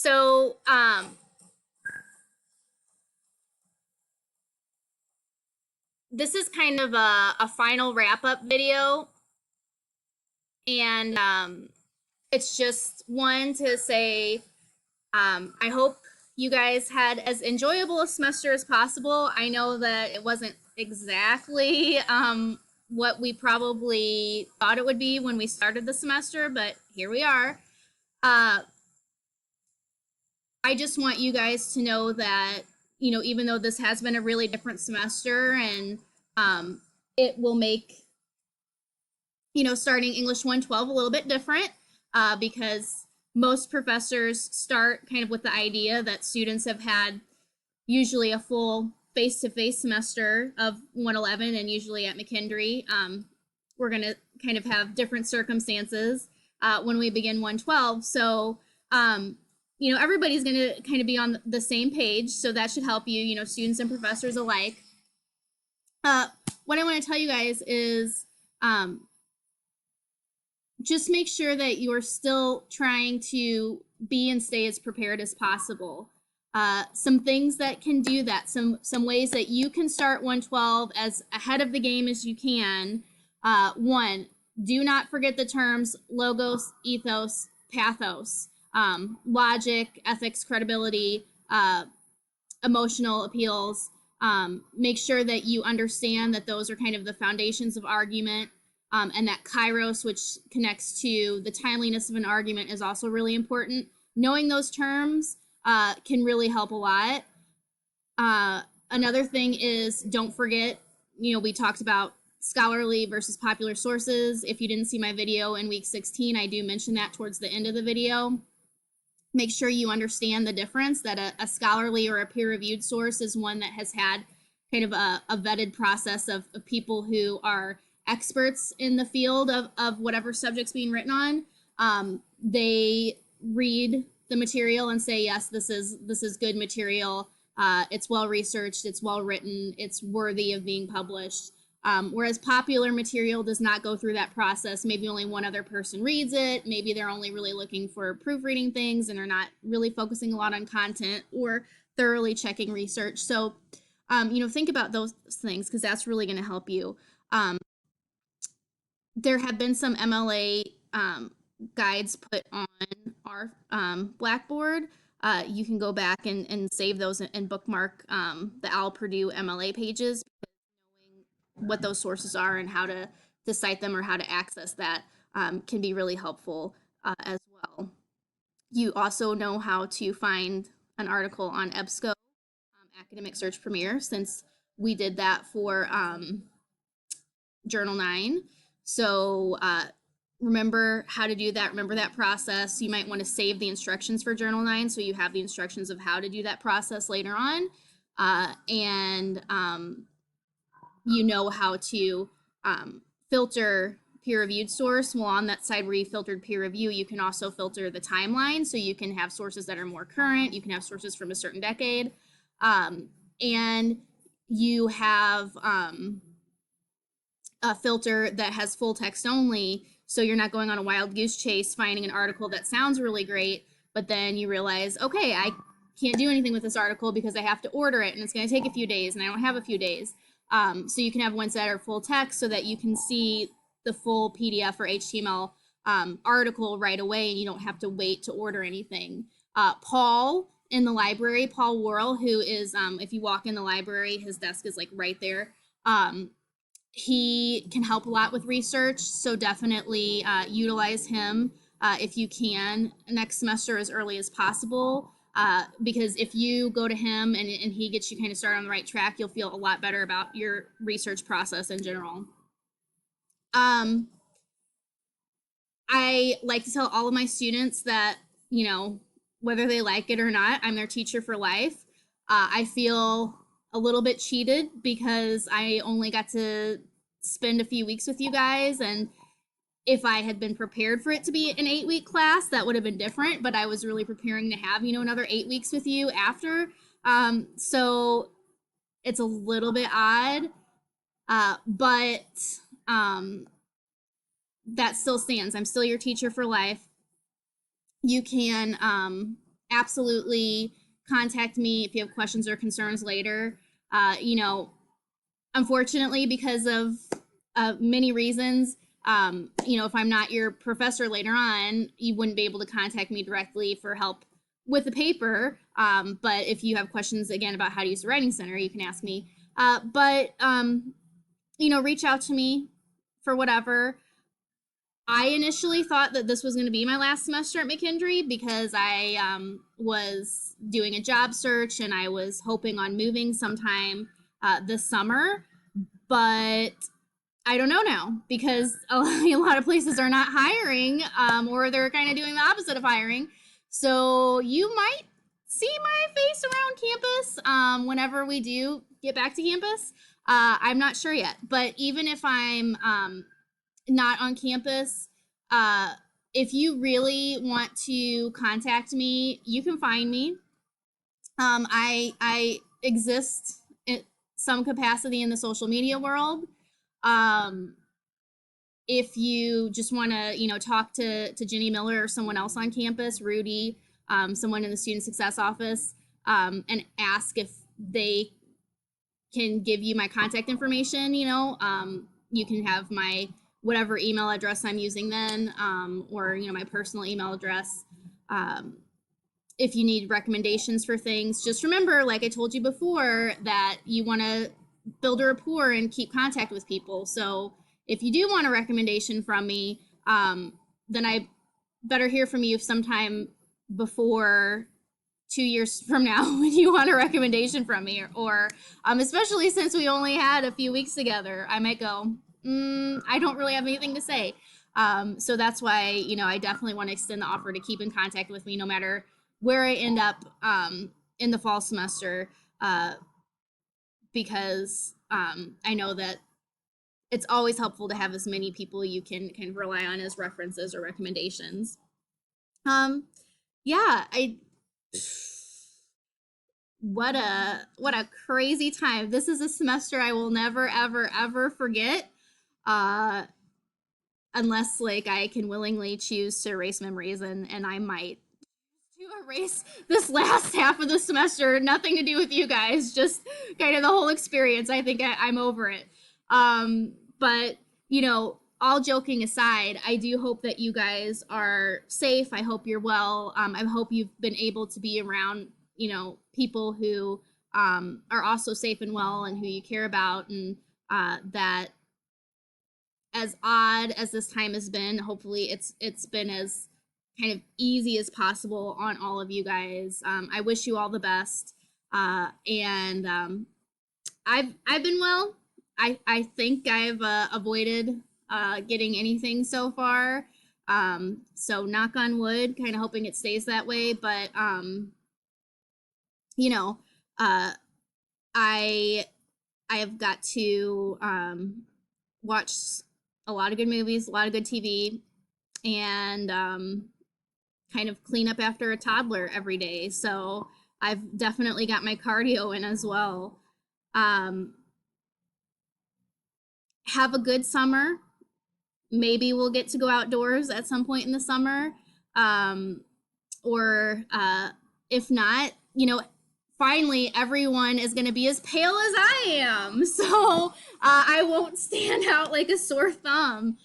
So, this is kind of a final wrap up video, and it's just one to say I hope you guys had as enjoyable a semester as possible. I know that it wasn't exactly what we probably thought it would be when we started the semester, but here we are. Uh, I just want you guys to know that, even though this has been a really different semester and it will make, starting English 112 a little bit different because most professors start kind of with the idea that students have had usually a full face-to-face semester of 111, and usually at McKendree, we're going to kind of have different circumstances when we begin 112. So, everybody's going to kind of be on the same page, so that should help you, students and professors alike. What I want to tell you guys is just make sure that you're still trying to be and stay as prepared as possible. Some things that can do that, some ways that you can start 112 as ahead of the game as you can. One, do not forget the terms logos, ethos, pathos, logic, ethics, credibility, emotional appeals. Make sure that you understand that those are kind of the foundations of argument. And that kairos, which connects to the timeliness of an argument, is also really important. Knowing those terms can really help a lot. Another thing is, don't forget, we talked about scholarly versus popular sources. If you didn't see my video in week 16, I do mention that towards the end of the video. Make sure you understand the difference, that a scholarly or a peer-reviewed source is one that has had kind of a vetted process of people who are experts in the field of whatever subject's being written on. They read the material and say, yes, this is good material. It's well researched, it's well written, it's worthy of being published. Whereas popular material does not go through that process. Maybe only one other person reads it. Maybe they're only really looking for proofreading things and are not really focusing a lot on content or thoroughly checking research. So, think about those things, because that's really going to help you. There have been some MLA guides put on our Blackboard. You can go back and save those and bookmark the Al Purdue MLA pages. Knowing what those sources are and how to cite them or how to access that can be really helpful as well. You also know how to find an article on EBSCO, Academic Search Premier, since we did that for Journal 9. So remember how to do that. Remember that process. You might want to save the instructions for Journal 9 so you have the instructions of how to do that process later on. And you know how to filter peer-reviewed source. Well, on that side where you filtered peer review, you can also filter the timeline. So you can have sources that are more current. You can have sources from a certain decade. And you have a filter that has full text only, so you're not going on a wild goose chase finding an article that sounds really great, but then you realize, okay, I can't do anything with this article because I have to order it and it's going to take a few days and I don't have a few days. So you can have ones that are full text so that you can see the full PDF or HTML article right away and you don't have to wait to order anything. Paul in the library, Paul Worrell, who is, if you walk in the library, his desk is like right there. He can help a lot with research, so definitely utilize him if you can next semester as early as possible, because if you go to him and he gets you kind of started on the right track, you'll feel a lot better about your research process in general. I like to tell all of my students that, whether they like it or not, I'm their teacher for life. I feel a little bit cheated because I only got to spend a few weeks with you guys, and if I had been prepared for it to be an 8-week class, that would have been different, but I was really preparing to have, another 8 weeks with you after. So it's a little bit odd, but that still stands. I'm still your teacher for life. You can absolutely contact me if you have questions or concerns later. You know, unfortunately, because of many reasons, you know, if I'm not your professor later on, you wouldn't be able to contact me directly for help with the paper. But if you have questions again about how to use the Writing Center, you can ask me. You know, reach out to me for whatever. I initially thought that this was going to be my last semester at McKendree because I was doing a job search and I was hoping on moving sometime this summer. But I don't know now because a lot of places are not hiring, or they're kind of doing the opposite of hiring. So you might see my face around campus whenever we do get back to campus. I'm not sure yet, but even if I'm not on campus, uh, if you really want to contact me, you can find me. I exist in some capacity in the social media world. Um, if you just want to, you know, talk to Jenny Miller or someone else on campus, Rudy, someone in the student success office, and ask if they can give you my contact information, you know, you can have my whatever email address I'm using then, or, you know, my personal email address. If you need recommendations for things, just remember, like I told you before, that you want to build a rapport and keep contact with people. So if you do want a recommendation from me, then I better hear from you sometime before 2 years from now when you want a recommendation from me, or especially since we only had a few weeks together, I might go, I don't really have anything to say. So that's why, you know, I definitely want to extend the offer to keep in contact with me no matter where I end up in the fall semester, because I know that it's always helpful to have as many people you can rely on as references or recommendations. Yeah, I what a crazy time. This is a semester I will never ever ever forget. Uh unless like I can willingly choose to erase memories, and I might to erase this last half of the semester. Nothing to do with you guys, just kind of the whole experience. I think I'm over it. But you know, all joking aside, I do hope that you guys are safe. I hope you're well. I hope you've been able to be around, you know, people who are also safe and well and who you care about, and that as odd as this time has been, hopefully it's been as kind of easy as possible on all of you guys. I wish you all the best, and I've been well. I think I've avoided getting anything so far. So knock on wood, kind of hoping it stays that way. But you know, uh, I I have got to watch a lot of good movies, a lot of good TV, and kind of clean up after a toddler every day. So I've definitely got my cardio in as well. Um, have a good summer. Maybe we'll get to go outdoors at some point in the summer. Um, or if not, you know, finally everyone is going to be as pale as I am. So I won't stand out like a sore thumb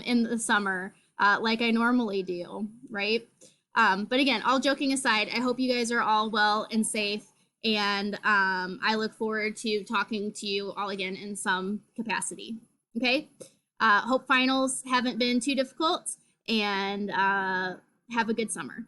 in the summer like I normally do, right? But again, all joking aside, I hope you guys are all well and safe. And I look forward to talking to you all again in some capacity. Okay? Hope finals haven't been too difficult, and have a good summer.